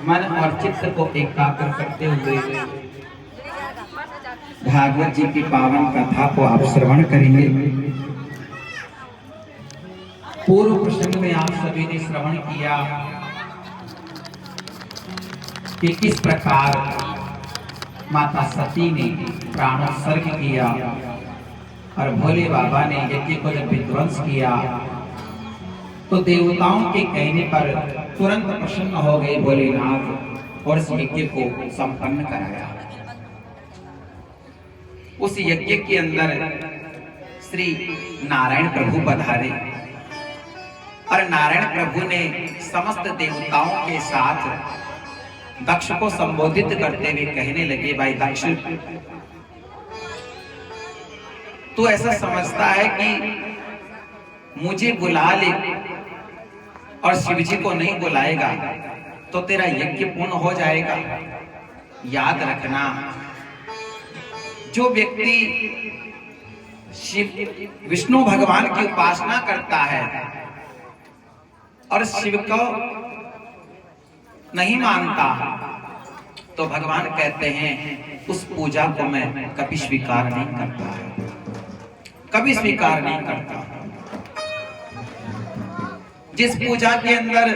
मन और चित्त को एकाग्र करते हुए भागवत जी की पावन कथा को आप श्रवण करेंगे। पूर्व प्रसंग में आप सभी ने श्रवण किया कि किस प्रकार माता सती ने प्राणोत्सर्ग किया और भोले बाबा ने यज्ञ को जब विध्वंस किया तो देवताओं के कहने पर तुरंत प्रसन्न हो गए भोलेनाथ और इस यज्ञ को संपन्न कराया। उस यज्ञ के अंदर श्री नारायण प्रभु पधारे और नारायण प्रभु ने समस्त देवताओं के साथ दक्ष को संबोधित करते हुए कहने लगे, भाई दक्ष, तू ऐसा समझता है कि मुझे बुला ले और शिव जी को नहीं बुलाएगा तो तेरा यज्ञ पूर्ण हो जाएगा। याद रखना, जो व्यक्ति शिव विष्णु भगवान की उपासना करता है और शिव को नहीं मानता तो भगवान कहते हैं उस पूजा को मैं कभी स्वीकार नहीं करता, कभी स्वीकार नहीं करता। जिस पूजा के अंदर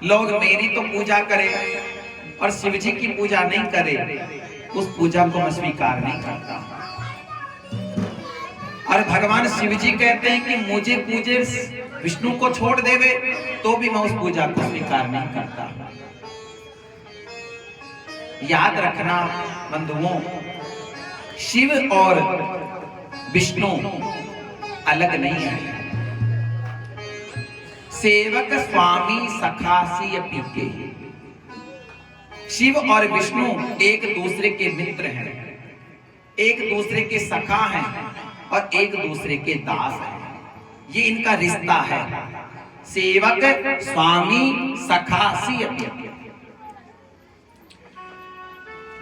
लोग मेरी तो पूजा करें और शिव जी की पूजा नहीं करें, उस पूजा को मैं स्वीकार नहीं करता। और भगवान शिव जी कहते हैं कि मुझे पूजे विष्णु को छोड़ देवे तो भी मैं उस पूजा को स्वीकार नहीं करता। याद रखना बंधुओं, शिव और विष्णु अलग नहीं है। सेवक स्वामी सखासी अपीके, शिव और विष्णु एक दूसरे के मित्र हैं, एक दूसरे के सखा हैं और एक दूसरे के दास हैं। ये इनका रिश्ता है, सेवक स्वामी सखासी अपीके।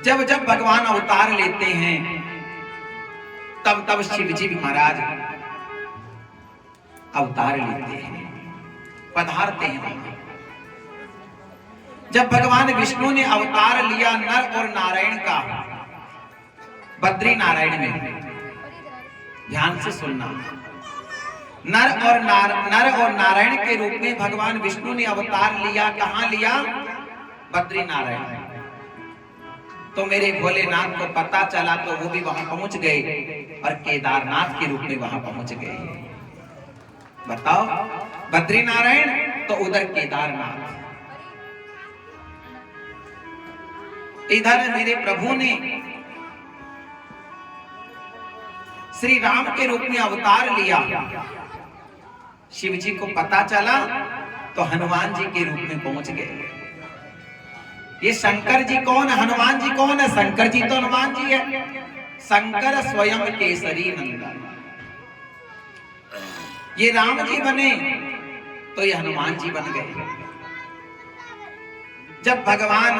जब जब भगवान अवतार लेते हैं तब तब शिव जी भी महाराज अवतार लेते हैं, पधारते हैं। जब भगवान विष्णु ने अवतार लिया नर और नारायण का, बद्री नारायण में, ध्यान से सुनना, नर और नारायण के रूप में भगवान विष्णु ने अवतार लिया। कहां लिया? बद्री नारायण। तो मेरे भोलेनाथ को पता चला तो वो भी वहां पहुंच गए और केदारनाथ के रूप में वहां पहुंच गए। बताओ, बद्री नारायण तो उधर केदारनाथ। इधर मेरे प्रभु ने श्री राम के रूप में अवतार लिया। शिव जी को पता चला तो हनुमान जी के रूप में पहुंच गए। ये शंकर जी कौन है? हनुमान जी कौन है? शंकर जी तो हनुमान जी है। शंकर स्वयं केसरी नंदन। ये राम जी बने तो ये हनुमान जी बन गए। जब भगवान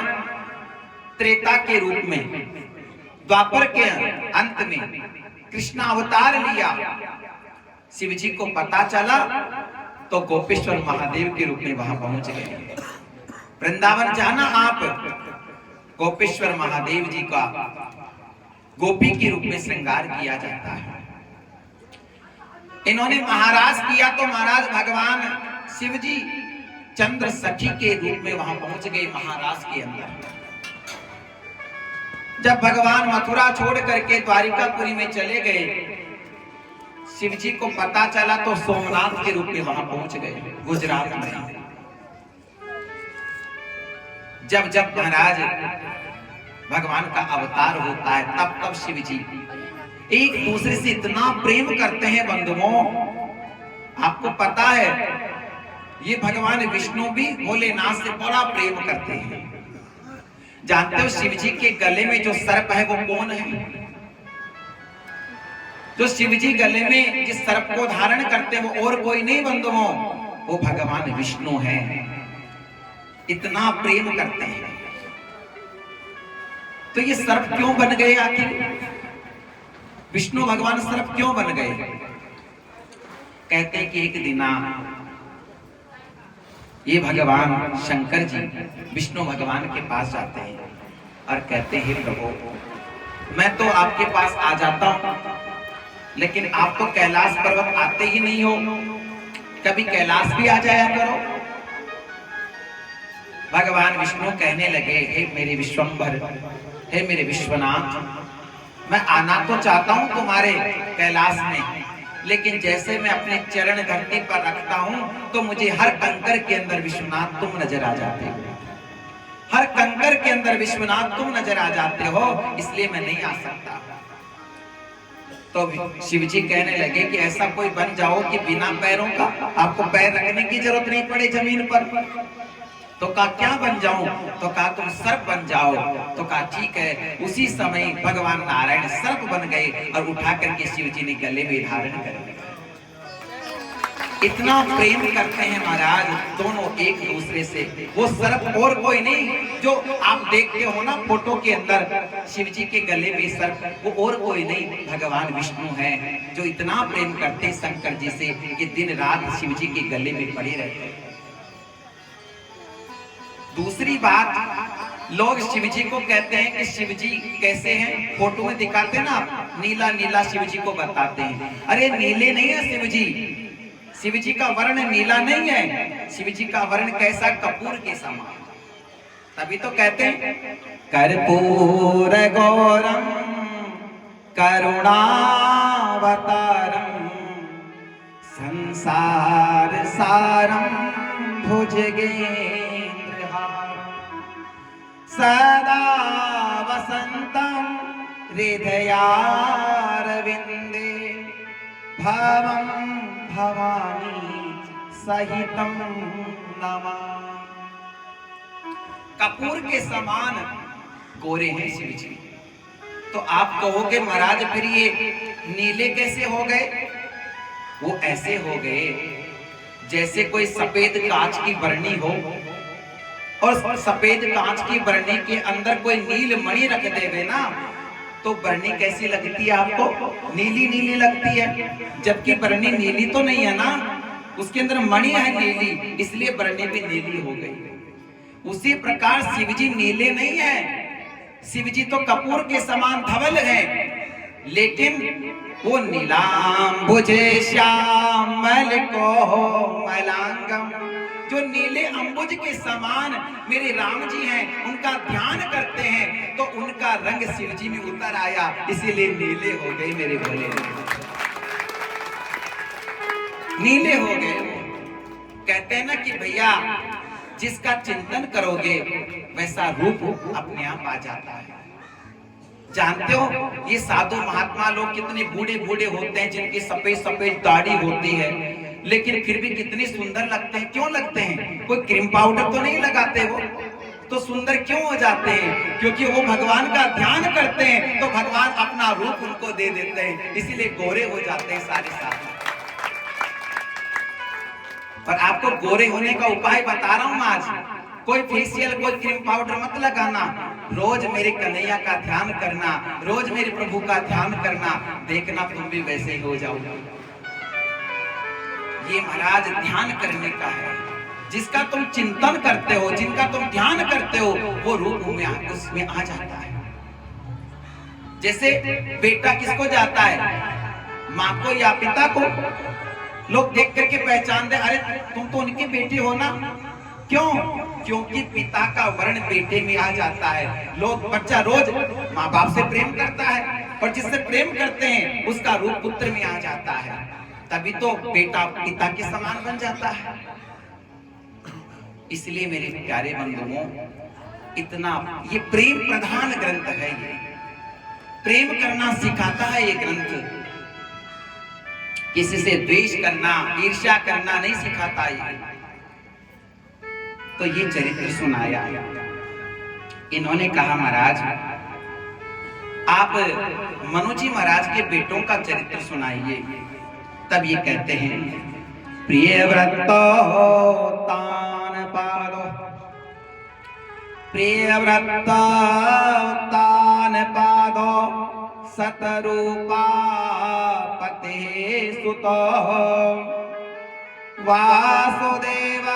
त्रेता के रूप में, द्वापर के अंत में कृष्ण अवतार लिया, शिव जी को पता चला तो गोपेश्वर महादेव के रूप में वहां पहुंच गए। वृंदावन जाना आप, गोपेश्वर महादेव जी का गोपी के रूप में श्रृंगार किया जाता है। इन्होंने महाराज किया तो महाराज भगवान शिव जी चंद्र सखी के रूप में वहां पहुंच गए महाराज के अंदर। जब भगवान मथुरा छोड़ करके द्वारिकापुरी में चले गए, शिव जी को पता चला तो सोमनाथ के रूप में वहां पहुंच गए, गुजरात में। जब जब महाराज भगवान का अवतार होता है तब तब शिव जी एक दूसरे से इतना प्रेम करते हैं बंधुओं। आपको पता है ये भगवान विष्णु भी भोलेनाथ से बड़ा प्रेम करते हैं। जानते हो शिव जी के गले में जो सर्प है वो कौन है? जो शिव जी गले में जिस सर्प को धारण करते हैं वो और कोई नहीं बंधुओं, वो भगवान विष्णु है। इतना प्रेम करते हैं। तो ये सर्प क्यों बन गए? आखिर विष्णु भगवान सर्प क्यों बन गए? कहते हैं कि एक दिन ये भगवान शंकर जी विष्णु भगवान के पास जाते हैं और कहते हैं, प्रभु मैं तो आपके पास आ जाता हूं, लेकिन आप तो कैलाश पर्वत आते ही नहीं हो, कभी कैलाश भी आ जाया करो। भगवान विष्णु कहने लगे, हे मेरे विश्वंभर, हे मेरे विश्वनाथ, मैं आना तो चाहता हूं तुम्हारे कैलाश में, लेकिन जैसे मैं अपने चरण धरती पर रखता हूं तो मुझे हर कंकर के अंदर विश्वनाथ तुम नजर आ जाते हो, हर कंकर के अंदर विश्वनाथ तुम नजर आ जाते हो, इसलिए मैं नहीं आ सकता। तो शिव जी कहने लगे कि ऐसा कोई बन जाओ कि बिना पैरों का आपको पैर रखने की जरूरत नहीं पड़े जमीन पर। तो कहा क्या बन जाऊं? तो कहा तुम सर्प बन जाओ। तो कहा ठीक है। उसी समय भगवान नारायण सर्प बन गए और उठा करके शिव जी ने गले में धारण कर लिया। इतना प्रेम करते हैं महाराज दोनों एक दूसरे से। वो सर्प और कोई नहीं, जो आप देखते हो ना फोटो के अंदर शिव जी के गले में सर्प, वो और कोई नहीं भगवान विष्णु है, जो इतना प्रेम करते शंकर जी से कि दिन रात शिव जी के गले में पड़े रहते हैं। दूसरी बात, लोग शिव जी को कहते हैं कि शिव जी कैसे हैं, फोटो में दिखाते हैं ना, नीला नीला शिव जी को बताते हैं। अरे नीले नहीं है शिव जी, शिव जी का वर्ण नीला नहीं है, शिव जी का वर्ण कैसा, कपूर के समान। तभी तो कहते हैं कर्पूर गौरम करुणावतारम संसार सारम भुजगेन्द्रहारम सदा वसंतम हृदयारविंदे भवम भवानी सहितम नमामि। कपूर के समान गोरे हैं शिव जी। तो आप कहोगे महाराज फिर ये नीले कैसे हो गए? वो ऐसे हो गए जैसे कोई सफेद कांच की बरनी हो और सफेद कांच की बरनी के अंदर कोई नील मणि रख देवे ना, तो बरनी कैसी लगती है आपको? नीली नीली लगती है, जबकि बरनी नीली तो नहीं है ना, उसके अंदर मणि है नीली, इसलिए बरनी भी नीली हो गई। उसी प्रकार शिव जी नीले नहीं है, शिव जी तो कपूर के समान धवल है, लेकिन वो नीलांबुजे श्यामल कोमलांगम, जो नीले अंबुज के समान मेरे राम जी हैं, उनका ध्यान करते हैं तो उनका रंग शिव जी में उतर आया, इसीलिए नीले हो गए मेरे भोले, नीले हो गए। कहते हैं ना कि भैया जिसका चिंतन करोगे वैसा रूप अपने आप आ जाता है। जानते हो ये साधु महात्मा लोग कितने बूढ़े बूढ़े होते हैं, जिनकी सफेद सफेद दाढ़ी होती है, लेकिन फिर भी कितने सुंदर लगते हैं। क्यों लगते हैं? कोई क्रीम पाउडर तो नहीं लगाते, वो तो सुंदर क्यों हो जाते हैं? क्योंकि वो भगवान का ध्यान करते हैं तो भगवान अपना रूप उनको दे देते हैं, इसीलिए गोरे हो जाते हैं सारे साधु। पर आपको गोरे होने का उपाय बता रहा हूं आज। कोई फेशियल, कोई क्रीम पाउडर मत लगाना, रोज मेरे कन्हैया का ध्यान करना, रोज मेरे प्रभु का ध्यान करना, देखना तुम भी वैसे ही हो जाओगे। ये महाराज ध्यान करने का है। जिसका तुम चिंतन करते हो, जिनका तुम ध्यान करते हो, वो रूप में उसमें आ जाता है। जैसे बेटा किसको जाता है, माँ को या पिता को। लोग देख करके पहचान दे, अरे तुम तो उनकी बेटी हो ना। क्यों? क्योंकि पिता का वर्ण बेटे में आ जाता है। लोग, बच्चा रोज माँ बाप से प्रेम करता है, और जिससे प्रेम करते हैं उसका रूप पुत्र में आ जाता है, तभी तो बेटा पिता के समान बन जाता है। इसलिए मेरे प्यारे बंधुओं, इतना ये प्रेम प्रधान ग्रंथ है। ये प्रेम करना सिखाता है ये ग्रंथ। किसी से द्वेष करना, ईर्ष्या करना नहीं सिखाता ये। तो ये चरित्र सुनाया। इन्होंने कहा महाराज आप मनु जी महाराज के बेटों का चरित्र सुनाइए। तब ये कहते हैं, प्रिय व्रतो तान पादो, प्रिय व्रतो तान पादो सतरूपा पते सुतो वासुदेव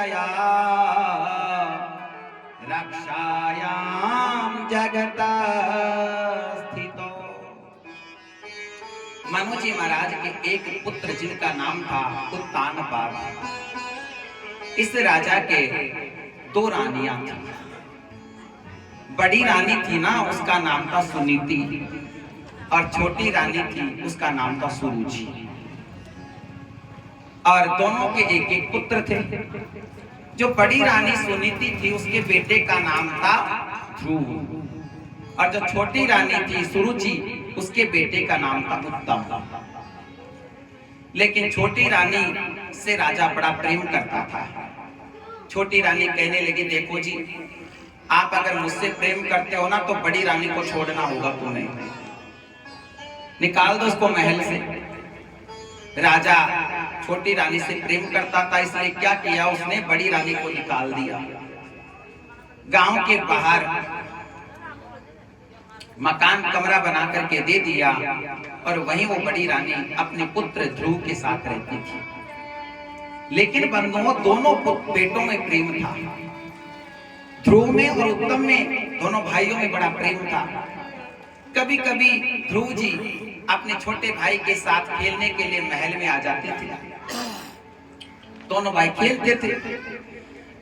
तया रक्षायां जगत स्थितो। मनु जी महाराज के एक पुत्र जिनका नाम था उत्तानपाद। इस राजा के दो रानियां थी। बड़ी रानी थी ना, उसका नाम था सुनीति, और छोटी रानी थी, उसका नाम था सुरुचि। और दोनों के एक एक पुत्र थे। जो बड़ी रानी सुनीति थी, उसके बेटे का नाम था ध्रुव, और जो छोटी रानी थी सुरुचि, उसके बेटे का नाम था उत्तम। लेकिन छोटी रानी से राजा बड़ा प्रेम करता था। छोटी रानी कहने लगी, देखो जी, आप अगर मुझसे प्रेम करते हो ना, तो बड़ी रानी को छोड़ना होगा तुम्हें, निकाल दो उसको महल से। राजा छोटी रानी से प्रेम करता था, इसलिए क्या किया उसने, बड़ी रानी को निकाल दिया। गांव के बाहर मकान कमरा बना करके दे दिया, और वहीं वो बड़ी रानी अपने पुत्र ध्रुव के साथ रहती थी। लेकिन बंधुओं, दोनों बेटों में प्रेम था। ध्रुव में और उत्तम में, दोनों भाइयों में बड़ा प्रेम था। कभी कभी ध्रुव जी अपने छोटे भाई के साथ खेलने के लिए महल में आ जाते थे। दोनों भाई खेलते थे।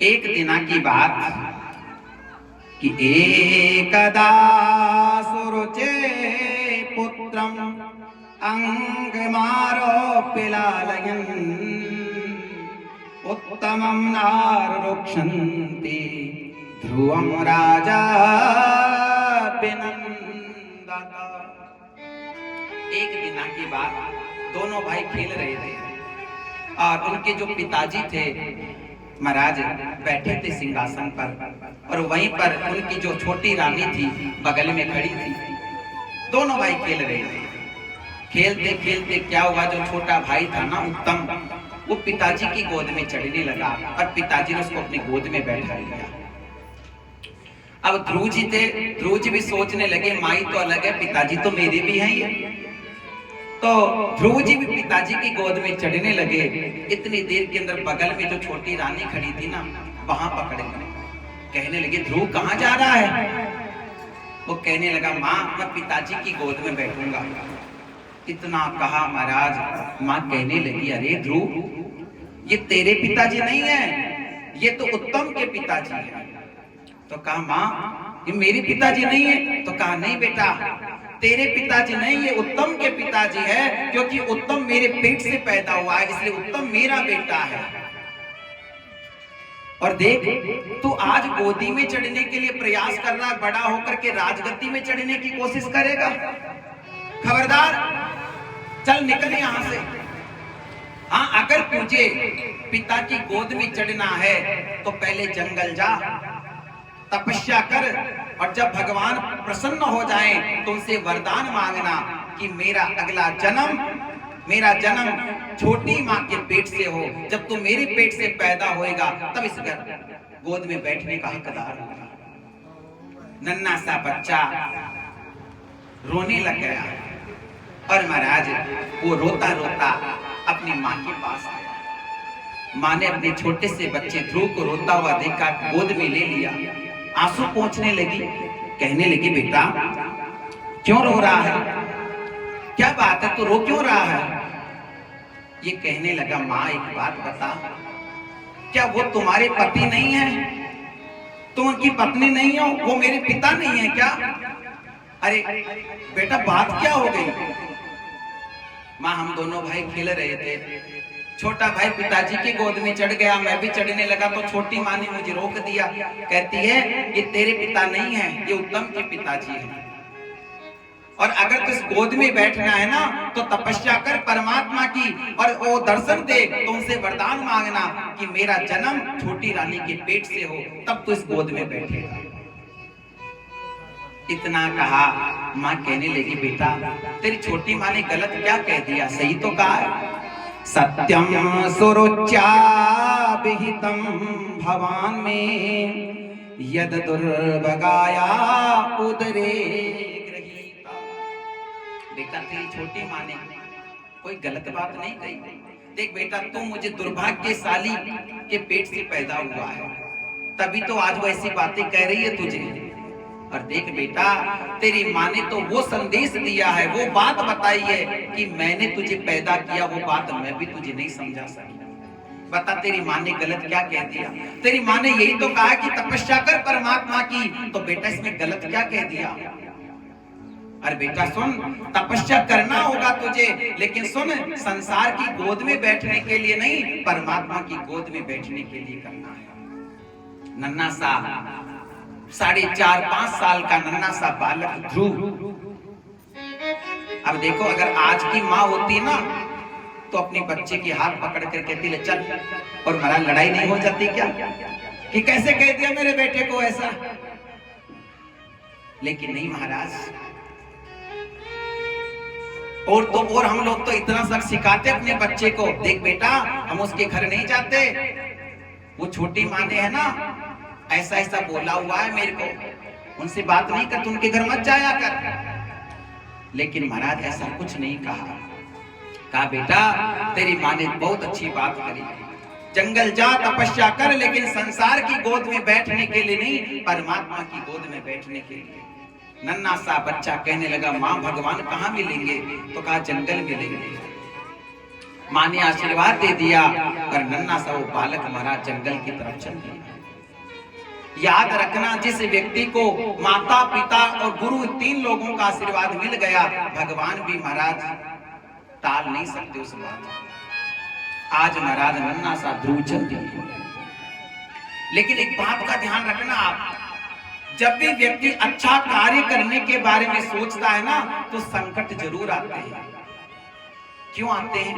एक दिना की बात कि एकदा सुरुचे पुत्रम अंगमारोप्य लालयन् उत्तमं नाररुक्षन्ति ध्रुवं राजा विनन्दत। एक दिना की बात, दोनों भाई खेल रहे थे, और उनके जो पिताजी थे महाराज बैठे थे सिंहासन पर, और वहीं पर उनकी जो छोटी रानी थी बगल में खड़ी थी। दोनों भाई खेल रहे थे। खेलते खेलते क्या हुआ, जो छोटा भाई था ना उत्तम, वो पिताजी की गोद में चढ़ने लगा, और पिताजी ने उसको अपनी गोद में बैठा लिया। अब ध्रुव जी थे, ध्रुव जी भी सोचने लगे, माई तो अलग है, पिताजी तो मेरे भी हैं ये। तो ध्रुव जी भी पिताजी की गोद में चढ़ने लगे। इतनी देर के अंदर बगल में जो छोटी रानी खड़ी थी ना, वहां पकड़े गए। कहने लगे, ध्रुव कहाँ जा रहा है? वो कहने लगा, माँ मैं पिताजी की गोद में बैठूंगा। इतना कहा महाराज, माँ कहने लगी, अरे ध्रुव ये तेरे पिताजी नहीं है, ये तो उत्तम के पिताजी है। तो कहा, माँ ये मेरे पिताजी नहीं है। तो कहा, नहीं बेटा, तेरे पिताजी नहीं, ये उत्तम के पिताजी है, क्योंकि उत्तम मेरे पेट से पैदा हुआ है, इसलिए उत्तम मेरा बेटा है। और देख, तू आज गोदी में चढ़ने के लिए प्रयास कर रहा है, बड़ा होकर के राजगद्दी में चढ़ने की कोशिश करेगा। खबरदार, चल निकल यहां से। हाँ, अगर तुझे पिता की गोद में चढ़ना है तो पहले जंगल जा, तपस्या कर, और जब भगवान प्रसन्न हो जाएं तो उनसे वरदान मांगना कि मेरा अगला जन्म छोटी माँ के पेट से हो। जब तू मेरे पेट से पैदा होएगा तब इस गोद में बैठने का हकदार होगा। नन्हा सा बच्चा रोने लग गया, और महाराज वो रोता रोता अपनी माँ के पास आया। माँ ने अपने छोटे से बच्चे ध्रुव को रोता हुआ देखा, गोद में ले लिया, आंसू पोंछने लगी। कहने लगी, बेटा क्यों रो रहा है, क्या बात है, तू रो क्यों रहा है? ये कहने लगा, माँ एक बात बता, क्या वो तुम्हारे पति नहीं है? तुम उनकी पत्नी नहीं हो? वो मेरे पिता नहीं है क्या? अरे बेटा बात क्या हो गई? माँ हम दोनों भाई खेल रहे थे, छोटा भाई पिताजी की गोद में चढ़ गया, मैं भी चढ़ने लगा, तो छोटी माँ ने मुझे रोक दिया। कहती है, ये तेरे पिता नहीं है, ये उत्तम के पिताजी है। और अगर तुझ गोद में बैठना है ना, तो तपस्या कर परमात्मा की, और वो दर्शन दे तो उनसे वरदान मांगना कि मेरा जन्म छोटी रानी के पेट से हो, तब तू इस गोद में बैठेगा। इतना कहा, माँ कहने लगी, बेटा तेरी छोटी माँ ने गलत क्या कह दिया, सही तो कहा है। सत्यम सुरुच्या विहितम भवान में यद दुर्भगाया उदरे गृहीता। बेटा तेरी छोटी माँ ने कोई गलत बात नहीं कही, देख बेटा, तू मुझे दुर्भाग्यशाली के पेट से पैदा हुआ है, तभी तो आज वो ऐसी बातें कह रही है तुझे। और देख बेटा, तेरी माँ ने तो वो संदेश दिया है, वो बात बताई है कि मैंने तुझे पैदा किया, वो बात मैं भी तुझे नहीं समझा सकी। बता तेरी माँ ने गलत क्या कह दिया? तेरी माँ ने यही तो कहा कि तपस्या कर परमात्मा की, तो बेटा इसमें गलत क्या कह दिया? अरे बेटा सुन, तपस्या करना होगा तुझे, लेकिन सुन, संसार की गोद में बैठने के लिए नहीं, परमात्मा की गोद में बैठने के लिए करना है। नन्हा सा 4.5-5 साल का नन्हा सा बालक ध्रुव, अब देखो अगर आज की माँ होती ना तो अपने बच्चे के हाथ पकड़ कर कहती ले चल, और हमारा लड़ाई नहीं हो जाती क्या कि कैसे कह दिया मेरे बेटे को ऐसा? लेकिन नहीं महाराज, और तो और हम लोग तो इतना सख्त सिखाते अपने बच्चे को, देख बेटा हम उसके घर नहीं जाते, वो छोटी माँ ने है ना ऐसा ऐसा बोला हुआ है मेरे को, उनसे बात नहीं कर, उनके घर मत जाया कर। लेकिन महाराज ऐसा कुछ नहीं कहा बेटा तेरी माँ ने बहुत अच्छी बात करी, जंगल जा तपस्या कर, लेकिन संसार की गोद में बैठने के लिए नहीं, परमात्मा की गोद में बैठने के लिए। नन्हा सा बच्चा कहने लगा माँ भगवान कहाँ मिलेंगे? तो कहा जंगल मिलेंगे। माँ ने आशीर्वाद दे दिया और नन्हा सा वो बालक महाराज जंगल की तरफ चल दिया। याद रखना, जिस व्यक्ति को माता पिता और गुरु 3 लोगों का आशीर्वाद मिल गया, भगवान भी महाराज टाल नहीं सकते उस बात। आज महाराज नन्हा सा ध्रुव चल दिया। लेकिन एक बात का ध्यान रखना आप, जब भी व्यक्ति अच्छा कार्य करने के बारे में सोचता है ना तो संकट जरूर आते हैं। क्यों आते हैं?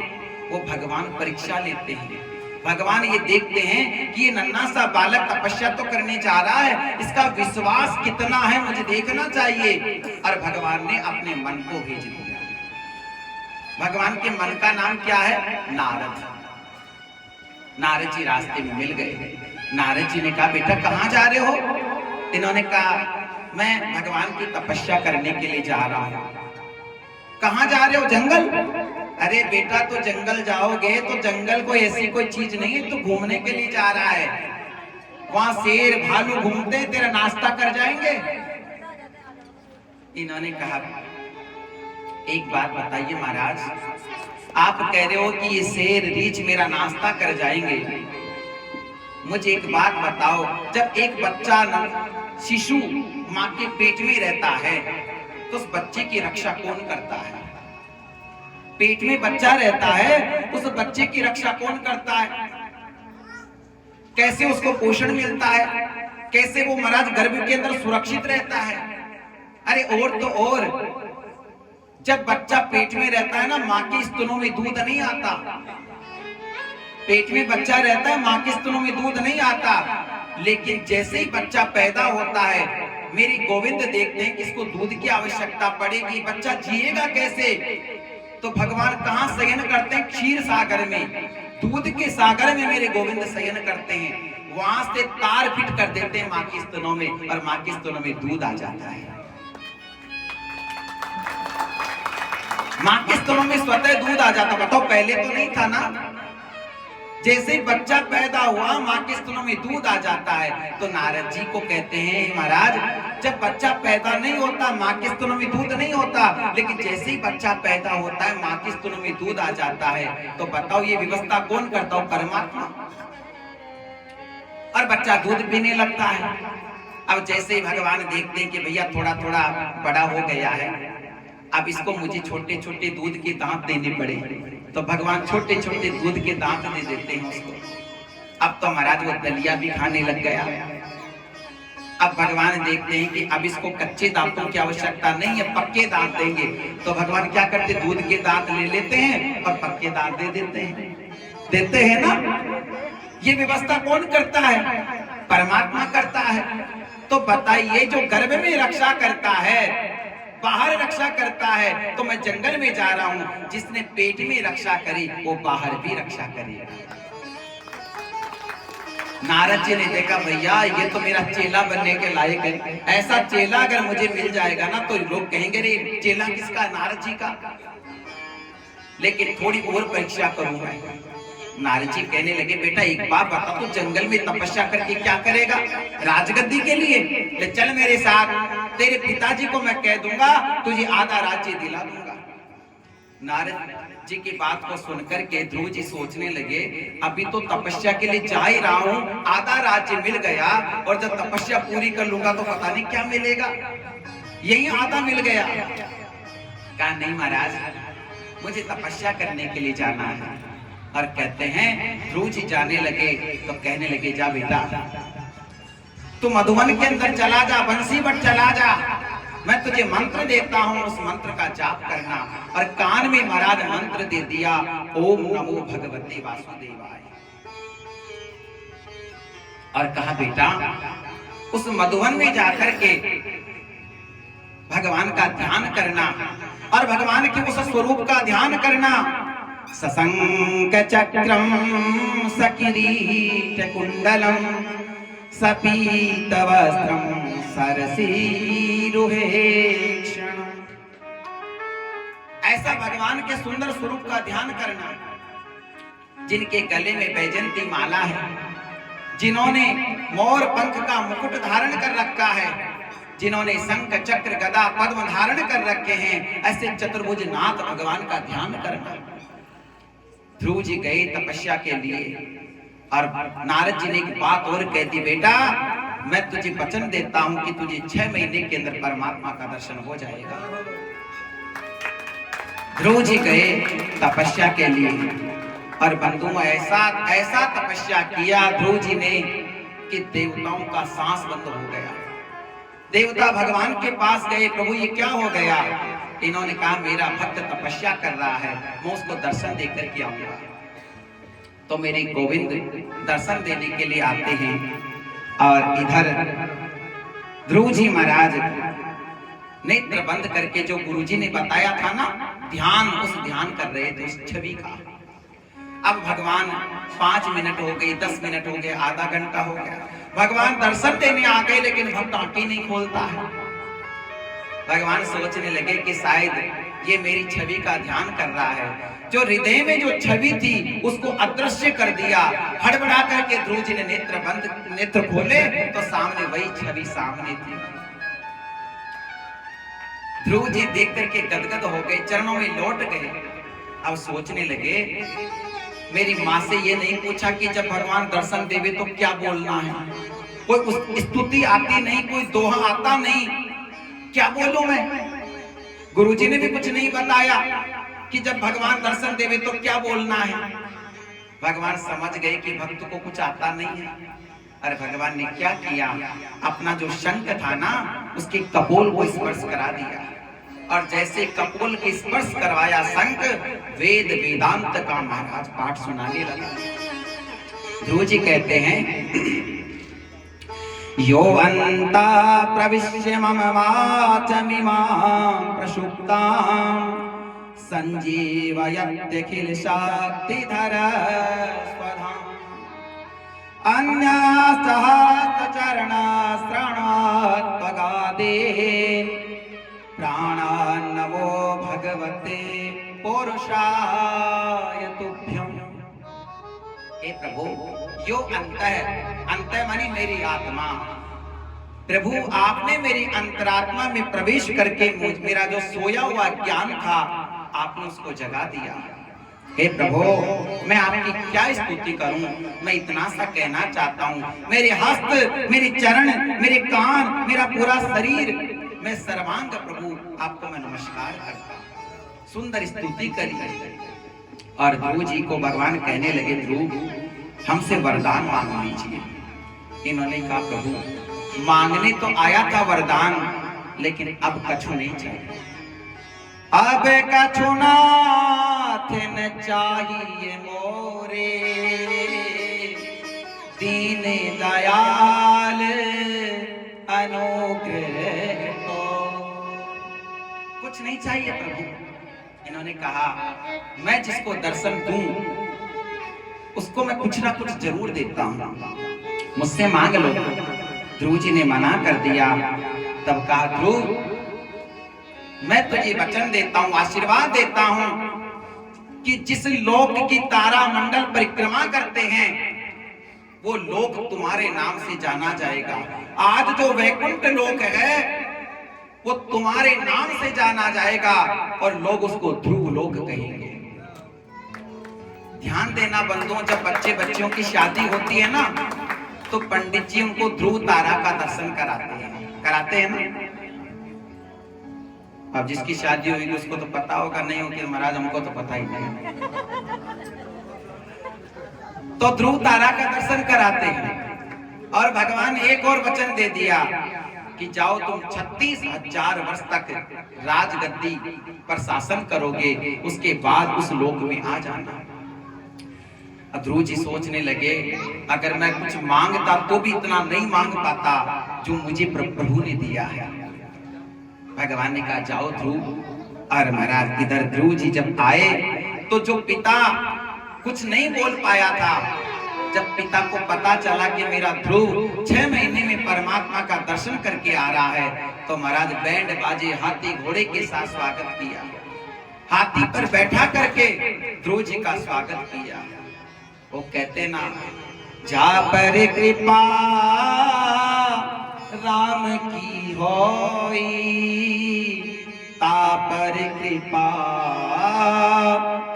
वो भगवान परीक्षा लेते हैं। भगवान ये देखते हैं कि ये नन्हा सा बालक तपस्या तो करने जा रहा है, इसका विश्वास कितना है मुझे देखना चाहिए। और भगवान ने अपने मन को भेज दिया। भगवान के मन का नाम क्या है? नारद। नारद जी रास्ते में मिल गए। नारद जी ने कहा बेटा कहाँ जा रहे हो? इन्होंने कहा मैं भगवान की तपस्या करने के लिए जा रहा हूँ। कहाँ जा रहे हो? जंगल। अरे बेटा तो जंगल जाओगे तो जंगल कोई ऐसी कोई चीज नहीं है, तो घूमने के लिए जा रहा है, वहां शेर भालू घूमते तेरा नाश्ता कर जाएंगे। इन्होंने कहा एक बात बताइए महाराज, आप कह रहे हो कि ये शेर रीछ मेरा नाश्ता कर जाएंगे, मुझे एक बात बताओ, जब एक बच्चा शिशु माँ के पेट में रहता है तो उस बच्चे की रक्षा कौन करता है? पेट में बच्चा रहता है, उस बच्चे की रक्षा कौन करता है? कैसे उसको पोषण मिलता है? कैसे वो महाराज गर्भ के अंदर सुरक्षित रहता है? अरे और तो और, जब बच्चा पेट में रहता है ना, माँ के स्तनों में दूध नहीं आता। पेट में बच्चा रहता है, माँ के स्तनों में दूध नहीं आता, लेकिन जैसे ही बच्चा पैदा होता है, मेरी गोविंद देखते हैं कि इसको दूध की आवश्यकता पड़ेगी, बच्चा जिएगा कैसे? तो भगवान कहाँ शयन करते हैं? क्षीर सागर में, दूध के सागर में मेरे गोविंद शयन करते हैं। वहां से तार फिट कर देते हैं माँ के स्तनों में, और माँ के स्तनों में दूध आ जाता है। माँ के स्तनों में स्वतः दूध आ जाता। बताओ पहले तो नहीं था ना। जैसे ही बच्चा पैदा हुआ माँ के स्तनों में दूध आ जाता है। तो नारद जी को कहते हैं महाराज, जब बच्चा पैदा नहीं होता माँ के स्तनों में दूध नहीं होता, लेकिन जैसे ही बच्चा पैदा होता है माँ के स्तनों में दूध आ जाता है। तो बताओ ये व्यवस्था कौन करता हो? परमात्मा। और बच्चा दूध पीने लगता है। अब जैसे ही भगवान देखते हैं कि भैया थोड़ा थोड़ा बड़ा हो गया है, अब इसको मुझे छोटे छोटे दूध के दांत देने पड़े, तो भगवान छोटे छोटे दूध के दांत दे देते हैं उसको। अब तो महाराज वो दलिया भी खाने लग गया। अब भगवान देखते हैं कि अब इसको कच्चे दांतों की आवश्यकता नहीं है, पक्के दांत देंगे। तो भगवान क्या करते? दूध के दांत ले लेते हैं और पक्के दांत दे देते हैं। देते हैं ना। ये व्यवस्था कौन करता है? परमात्मा करता है। तो बताइए, जो गर्भ में रक्षा करता है, बाहर रक्षा करता है, तो मैं जंगल में जा रहा हूं, जिसने पेट में रक्षा करी वो बाहर भी रक्षा करेगा। नारद जी ने देखा भैया ये तो मेरा चेला बनने के लायक है, ऐसा चेला अगर मुझे मिल जाएगा ना तो लोग कहेंगे रे चेला किसका? नारद जी का। लेकिन थोड़ी और परीक्षा करूंगा। नारद जी कहने लगे, बेटा एक बात बता, तू जंगल में तपस्या करके क्या करेगा? राजगद्दी के लिए? ले चल मेरे साथ, तेरे पिताजी को मैं कह दूंगा, तुझे आधा राज्य दिला दूंगा। नारद जी की बात को सुनकर के ध्रुव जी सोचने लगे, अभी तो तपस्या के लिए जा ही रहा हूं, आधा राज्य मिल गया, और जब तपस्या पूरी कर लूंगा तो पता नहीं क्या मिलेगा, यही आधा मिल गया। कहा नहीं महाराज, मुझे तपस्या करने के लिए जाना है। और कहते हैं ध्रुव जी जाने लगे तो कहने लगे, जा बेटा तू मधुवन के अंदर चला जा, बंसी बट चला जा, मैं तुझे मंत्र देता हूं, उस मंत्र का जाप करना। और कान में महाराज मंत्र दे दिया, ओम नमो भगवते वासुदेवाय। और कहा बेटा उस मधुवन में जाकर के भगवान का ध्यान करना, और भगवान के उस स्वरूप का ध्यान करना। सशंक चक्रम सकिरीट कुंडलम सपीत वस्त्रम सरसीरुहे क्षणम। ऐसा भगवान के सुंदर स्वरूप का ध्यान करना, जिनके गले में वैजयंती माला है, जिन्होंने मोर पंख का मुकुट धारण कर रखा है, जिन्होंने शंख चक्र गदा पद्म धारण कर रखे हैं, ऐसे चतुर्भुज नाथ भगवान का ध्यान करना। ध्रुव जी गए तपस्या के लिए, और नारद जी ने एक बात और कह दी, बेटा मैं तुझे वचन देता हूं कि तुझे 6 महीने के अंदर परमात्मा का दर्शन हो जाएगा। ध्रुव जी गए तपस्या के लिए, और बंधुओं ऐसा तपस्या किया ध्रुव जी ने कि देवताओं का सांस बंद हो गया। देवता भगवान के पास गए, प्रभु ये क्या हो गया? इन्होंने कहा मेरा भक्त तपस्या कर रहा है, मैं उसको दर्शन देकर के आऊंगा। तो मेरे गोविंद दर्शन देने के लिए आते हैं, और इधर ध्रुव जी महाराज नेत्र बंद करके जो गुरुजी ने बताया था ना ध्यान, उस ध्यान कर रहे थे उस छवि का। अब भगवान 5 मिनट हो गए, 10 मिनट हो गए, आधा घंटा हो गया, भगवान दर्शन देने आ गए, लेकिन भक्त आंखें नहीं खोलता है। भगवान सोचने लगे कि शायद ये मेरी छवि का ध्यान कर रहा है। जो हृदय में जो छवि थी उसको अदृश्य कर दिया। हड़बड़ा करके ध्रुव जी ने नेत्र खोले तो सामने वही छवि सामने थी। ध्रुव जी देख करके गदगद हो गए, चरणों में लौट गए। अब सोचने लगे, मेरी माँ से ये नहीं पूछा कि जब भगवान दर्शन देवे तो क्या बोलना है, कोई स्तुति आती नहीं, कोई दोहा आता नहीं, क्या बोलूं मैं? गुरुजी ने भी कुछ नहीं बताया कि जब भगवान दर्शन देवे तो क्या बोलना है। भगवान समझ गए कि भक्त को कुछ आता नहीं है। अरे भगवान ने क्या किया, अपना जो शंख था ना उसके कपोल को स्पर्श करा दिया, और जैसे कपोल के स्पर्श करवाया शंख, वेद वेदांत का महाराज पाठ सुनाने लगा। ध्रुव जी कहते हैं, यो अन्ता प्रविश्य मम वाचमिमां प्रसुप्तां संजीवयत्यखिल शक्तिधर स्वधाम् अन्यासहस्रचरणश्रवणात्मगादे प्राणान्नवो भगवते पौरुषाय तुभ्यम्। हे प्रभु, यो अंत मानी मेरी आत्मा, प्रभु आपने मेरी अंतरात्मा में प्रवेश करके मेरा जो सोया हुआ ज्ञान था आपने उसको जगा दिया। हे प्रभु, मैं आपकी क्या स्तुति करूं, मैं इतना सा कहना चाहता हूं, मेरे हस्त, मेरे चरण, मेरे कान, मेरा पूरा शरीर, मैं सर्वांग प्रभु आपको मैं नमस्कार करता हूं। सुंदर स्तुति करी। और ध्रुव जी को भगवान कहने लगे, ध्रुव हमसे वरदान मांग लीजिए। इन्होंने कहा, प्रभु मांगने तो आया था वरदान, लेकिन अब कछु नहीं चाहिए, अब कछु नाथ न चाहिए मोरे, दीन दयाल अनुग्रह को कुछ नहीं चाहिए प्रभु। इन्होंने कहा, मैं जिसको दर्शन दूं उसको मैं कुछ ना कुछ जरूर देता हूं, मुझसे मांग लो। ध्रुव जी ने मना कर दिया। तब कहा, ध्रुव मैं तुझे वचन देता हूं, आशीर्वाद देता हूं कि जिस लोक की तारा मंडल परिक्रमा करते हैं वो लोक तुम्हारे नाम से जाना जाएगा। आज जो वैकुंठ लोक है वो तुम्हारे नाम से जाना जाएगा और लोग उसको ध्रुव लोक कहेंगे। ध्यान देना बंधुओं, जब बच्चों की शादी होती है ना तो पंडित जी उनको ध्रुव तारा का दर्शन कराते हैं ना। अब जिसकी शादी होगी उसको तो पता होगा, नहीं होगी महाराज हमको तो पता ही नहीं। तो ध्रुव तारा का दर्शन कराते हैं और भगवान एक और वचन दे दिया कि जाओ तुम 36,000 वर्ष तक राजगद्दी पर शासन करोगे, उसके बाद उस लोक में आ जाना। ध्रुव जी सोचने लगे अगर मैं कुछ मांगता तो भी इतना नहीं मांग पाता जो मुझे प्रभु ने दिया है। भगवान ने कहा जाओ ध्रुव। और महाराज इधर ध्रुव जी जब आए तो जो पिता कुछ नहीं बोल पाया था, जब पिता को पता चला कि मेरा ध्रुव 6 महीने में परमात्मा का दर्शन करके आ रहा है, तो महाराज बैंड बाजे हाथी घोड़े के साथ स्वागत किया। हाथी पर बैठा करके ध्रुव जी का स्वागत किया। वो कहते ना, जा पर कृपा राम की होई, ता पर कृपा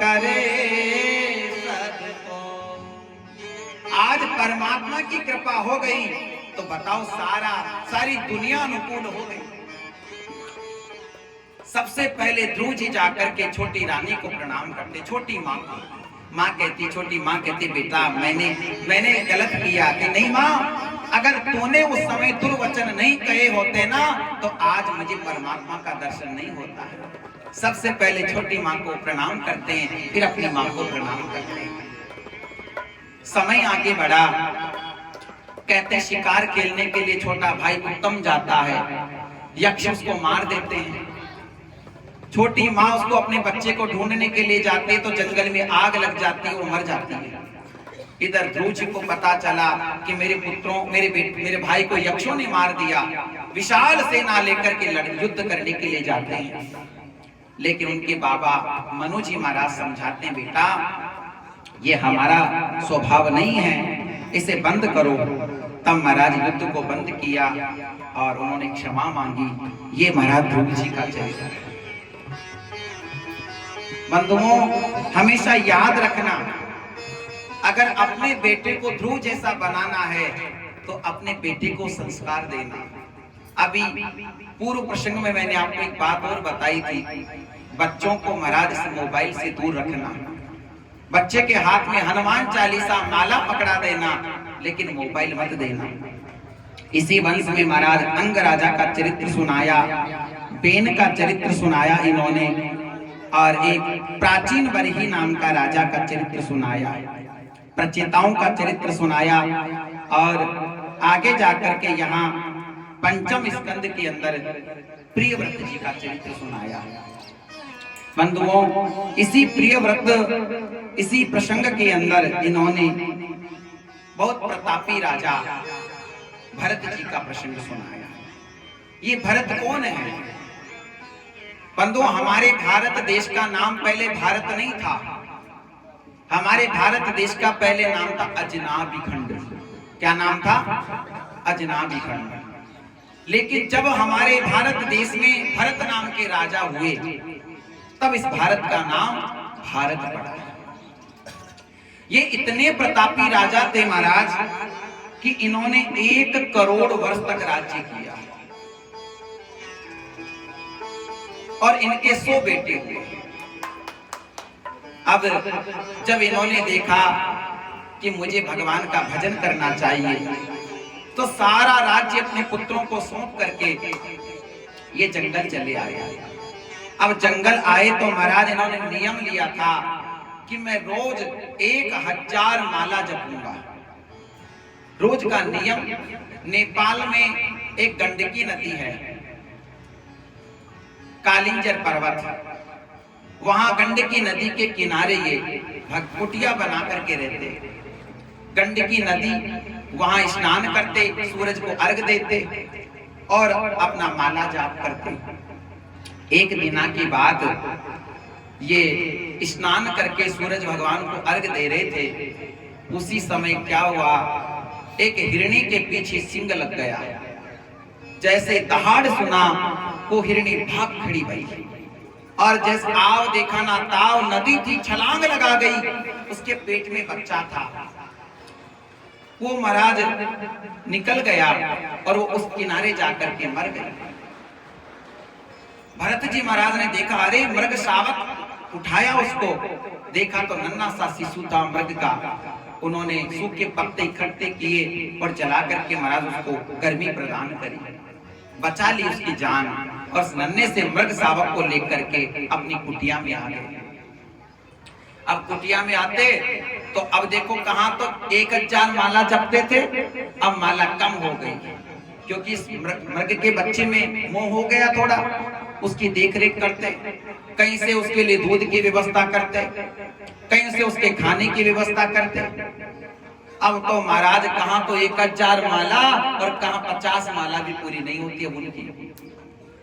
करे सबको। आज परमात्मा की कृपा हो गई तो बताओ सारी दुनिया अनुकूल हो गई। सबसे पहले ध्रुव जी जाकर के छोटी रानी को प्रणाम करते, छोटी माँ को। छोटी माँ कहती बेटा मैंने गलत किया। कि नहीं माँ, अगर तूने उस समय दुर्वचन नहीं कहे होते ना तो आज मुझे परमात्मा का दर्शन नहीं होता है। सबसे पहले छोटी माँ को प्रणाम करते हैं, फिर अपनी माँ को प्रणाम करते हैं। समय आगे बढ़ा, कहते हैं शिकार खेलने के लिए छोटा भाई उत्तम जाता है, यक्ष उसको मार देते हैं। छोटी माँ उसको अपने बच्चे को ढूंढने के लिए जाती है तो जंगल में आग लग जाती है, वो मर जाती है। इधर ध्रुव जी को पता चला कि मेरे भाई को यक्षों ने मार दिया। विशाल सेना लेकर के युद्ध करने के लिए जाते हैं, लेकिन उनके बाबा मनु जी महाराज समझाते हैं बेटा ये हमारा स्वभाव नहीं है, इसे बंद करो। तब महाराज युद्ध को बंद किया और उन्होंने क्षमा मांगी। ये महाराज ध्रुव जी का चरित्र है। बंधुओं हमेशा याद रखना, अगर अपने बेटे को ध्रुव जैसा बनाना है तो अपने बेटे को संस्कार देना। अभी पूर्व प्रसंग में मैंने आपको एक बात और बताई थी, बच्चों को महाराज से मोबाइल से दूर रखना। बच्चे के हाथ में हनुमान चालीसा माला पकड़ा देना, लेकिन मोबाइल मत देना। इसी वंश में महाराज अंग राजा का चरित्र सुनाया, बेन का चरित्र सुनाया इन्होंने, और एक प्राचीन बरही नाम का राजा का चरित्र सुनाया, प्रचेताओं का चरित्र सुनाया, और आगे जाकर के यहाँ पंचम स्कंद के अंदर प्रियव्रत जी का चरित्र सुनाया। बंधुओं इसी प्रियव्रत इसी प्रसंग के अंदर इन्होंने बहुत प्रतापी राजा भरत जी का प्रसंग सुनाया। ये भरत कौन है? बंधुओं हमारे भारत देश का नाम पहले भारत नहीं था। हमारे भारत देश का पहले नाम था अजनाबी खंड। क्या नाम था? अजनाबी खंड। लेकिन जब हमारे भारत देश में भरत नाम के राजा हुए तब इस भारत का नाम भारत पड़ा। ये इतने प्रतापी राजा थे महाराज कि इन्होंने 1 करोड़ वर्ष तक राज्य किया और इनके 100 बेटे हुए। अब जब इन्होंने देखा कि मुझे भगवान का भजन करना चाहिए तो सारा राज्य अपने पुत्रों को सौंप करके ये जंगल चले आए। अब जंगल आए तो महाराज इन्होंने नियम लिया था कि मैं रोज 1000 माला जपूंगा। रोज का नियम। नेपाल में एक गंडकी नदी है, कालिंजर पर्वत, वहां गंडकी नदी के किनारे ये कुटिया बना करके रहते। गंडकी नदी, वहां स्नान करते, सूरज को अर्घ देते और अपना माला जाप करते। एक दिना की बात, ये स्नान करके सूरज भगवान को अर्घ दे रहे थे। उसी समय क्या हुआ, एक हिरणी के पीछे सिंग लग गया। जैसे दहाड़ सुना वो हिरणी भाग खड़ी भई, और जैसे आव देखा ना ताव, नदी थी, छलांग लगा गई। उसके पेट में बच्चा था। वो महाराज निकल गया और वो उस किनारे जाकर के मर गई। भरत जी महाराज ने देखा, अरे मृग शावक, उठाया उसको, देखा तो नन्हा सा शिशु था मृग का। उन्होंने सूखे पत्ते इकट्ठे किए और जला करके महाराज उसको गर्मी प्रदान करी, बचा ली उसकी जान। और उस नन्हे से मृग शावक को लेकर के अपनी कुटिया में आ गए। अब कुटिया में आते तो अब देखो, कहां तो 1000 माला जपते थे, अब माला कम हो गई, क्योंकि इस मृग के बच्चे में मोह हो गया थोड़ा। उसकी देखरेख करते, कहीं से उसके लिए दूध की व्यवस्था करते, कहीं से उसके खाने की व्यवस्था करते। अब तो महाराज कहां तो 1000 माला और कहां 50 माला भी पूरी नहीं होती है उनकी।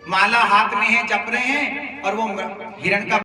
माला हाथ में है, जप रहे हैं, और वो हिरण का